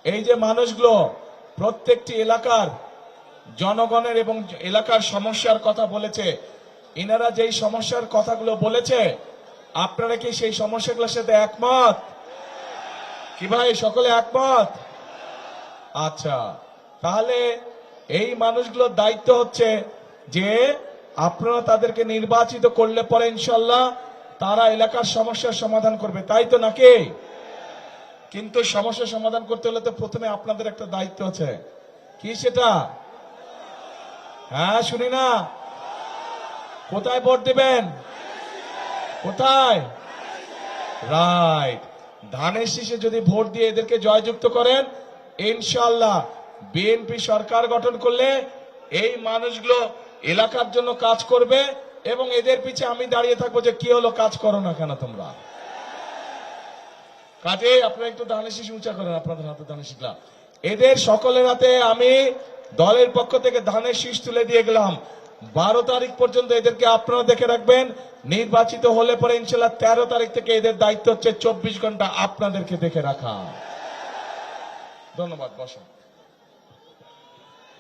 এই যে মানুষগুলো প্রত্যেকটি এলাকার জনগণের এবং এলাকার সমস্যার কথা বলেছে, ইনারা যেই সমস্যার কথাগুলো বলেছে, আপনারা কি সেই সমস্যাগুলোর সাথে একমত? কি ভাই, সকলে একমত? আচ্ছা, তাহলে এই মানুষগুলোর দায়িত্ব হচ্ছে যে আপনারা তাদেরকে নির্বাচিত করলে পরে ইনশাল্লাহ তারা এলাকার সমস্যার সমাধান করবে, তাই তো নাকি? কিন্তু সমস্যার সমাধান করতে হলে তো প্রথমে আপনাদের একটা দায়িত্ব আছে। কি সেটা? হ্যাঁ, শুনি না। কোথায় ভোট দিবেন? কোথায়? রাইট, ধানের শীষে যদি ভোট দিয়ে এদেরকে জয়যুক্ত করেন, ইনশাআল্লাহ বিএনপি সরকার গঠন করলে এই মানুষগুলো এলাকার জন্য কাজ করবে এবং এদের পিছে আমি দাঁড়িয়ে থাকবো যে কি হলো, কাজ করো না কেন তোমরা? কাজে আপনারা একটু ধানের শীষ উঁচা করেন, আপনাদের হাতে ধানের শীষলা। এদের সকলের হাতে আমি দলের পক্ষ থেকে ধানের শীষ তুলে দিয়ে গেলাম। 12 তারিখ পর্যন্ত এদেরকে আপনারা দেখে রাখবেন। নির্বাচিত হলে পরে ইনশাল্লাহ 13 তারিখ থেকে এদের দায়িত্ব হচ্ছে 24 ঘন্টা আপনাদেরকে দেখে রাখা। ধন্যবাদ। বসুন।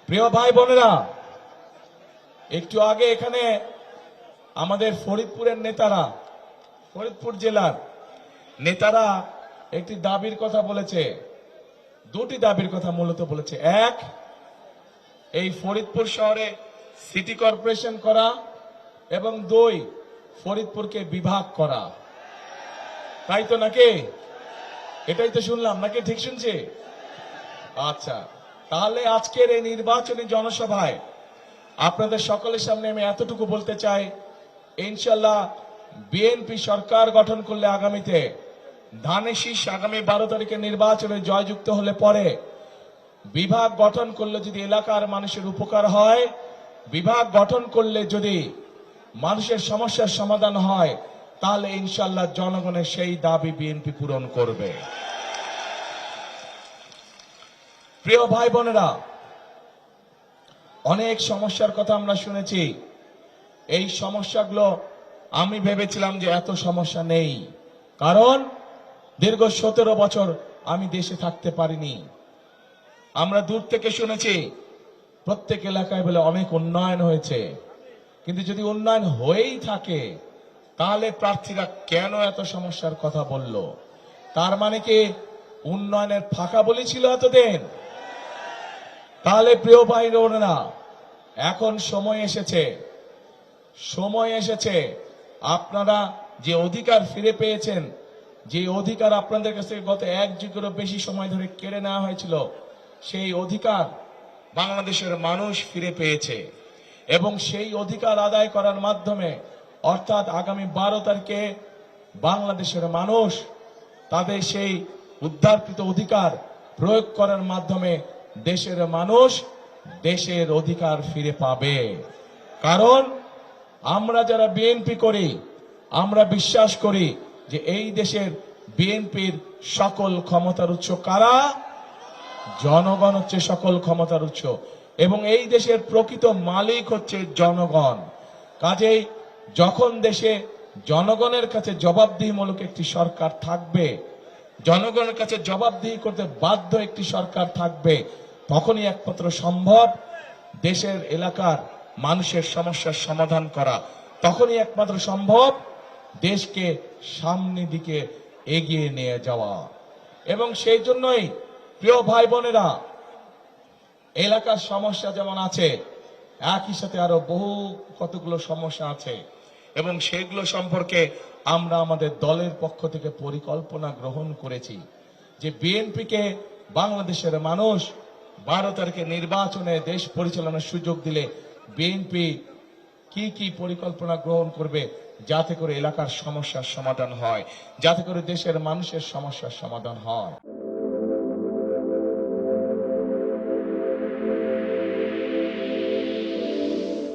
প্রিয় ভাই বোনেরা, একটু আগে এখানে আমাদের ফরিদপুরের নেতারা, ফরিদপুর জেলার নেতারা একটি দাবির কথা বলেছে, দুটি দাবির কথা মূলত বলেছে। এক, এই ফরিদপুর শহরে সিটি কর্পোরেশন করা এবং 2, ফরিদপুরকে বিভাগ করা। তাই তো নাকি? এটাই তো শুনলাম নাকি? ঠিক শুনছি? আচ্ছা, তাহলে আজকের এই নির্বাচনী জনসভায় আপনাদের সকলের সামনে আমি এতটুকু বলতে চাই, ইনশাল্লাহ বিএনপি সরকার গঠন করলে আগামীতে ধানের শীষ আগামী 12 তারিখে নির্বাচনে জয়যুক্ত হলে পরে বিভাগ গঠন করলে যদি এলাকার মানুষের উপকার হয়, বিভাগ গঠন করলে যদি মানুষের সমস্যার সমাধান হয়, তাহলে ইনশাল্লাহ জনগণের সেই দাবি বিএনপি পূরণ করবে। প্রিয় ভাই বোনেরা, অনেক সমস্যার কথা আমরা শুনেছি। এই সমস্যাগুলো আমি ভেবেছিলাম যে এত সমস্যা নেই, কারণ দীর্ঘ 17 বছর আমি দেশে থাকতে পারিনি। আমরা দূর থেকে শুনেছি প্রত্যেক এলাকায় বলে অনেক উন্নয়ন হয়েছে, কিন্তু যদি উন্নয়ন হয়েই থাকে তাহলে প্রার্থীরা কেন এত সমস্যার কথা বলল? তার মানে কি উন্নয়নের ফাঁকা বলেছিল এতদিন? তাহলে প্রিয় ভাই বোনেরা, এখন সময় এসেছে, সময় এসেছে আপনারা যে অধিকার ফিরে পেয়েছেন, যে অধিকার আপনাদের কাছ থেকে গত 1 যুগেরও বেশি সময় ধরে কেড়ে নেওয়া হয়েছিল, সেই অধিকার বাংলাদেশের মানুষ ফিরে পেয়েছে এবং সেই অধিকার আদায় করার মাধ্যমে, অর্থাৎ আগামী 12 তারিখে বাংলাদেশের মানুষ তাদের সেই উদ্ধারকৃত অধিকার প্রয়োগ করার মাধ্যমে দেশের মানুষ দেশের অধিকার ফিরে পাবে। কারণ আমরা যারা বিএনপি করি, আমরা বিশ্বাস করি যে এই দেশের বিএনপির সকল ক্ষমতার উৎস কারা? জনগণ হচ্ছে সকল ক্ষমতার উৎস এবং এই দেশের প্রকৃত মালিক হচ্ছে জনগণ। কাজেই যখন দেশে জনগণের কাছে জবাবদিহিমূলক একটি সরকার থাকবে, জনগণের কাছে জবাবদিহি করতে বাধ্য একটি সরকার থাকবে, তখনই একমাত্র সম্ভব দেশের এলাকার মানুষের সমস্যার সমাধান করা, তখনই একমাত্র সম্ভব দেশকে সামনের দিকে এগিয়ে নিয়ে যাওয়া। এবং সেই জন্যই প্রিয় ভাই বোনেরা, এলাকার সমস্যা যেমন আছে, একই সাথে আরো বহু কতগুলো সমস্যা আছে এবং সেগুলো সম্পর্কে আমরা আমাদের দলের পক্ষ থেকে পরিকল্পনা গ্রহণ করেছি যে বিএনপিকে বাংলাদেশের মানুষ 12 তারিখে নির্বাচনে দেশ পরিচালনার সুযোগ দিলে বিএনপি কি কি পরিকল্পনা গ্রহণ করবে যাতে করে এলাকার সমস্যার সমাধান হয়, যাতে করে দেশের মানুষের সমস্যার সমাধান হয়।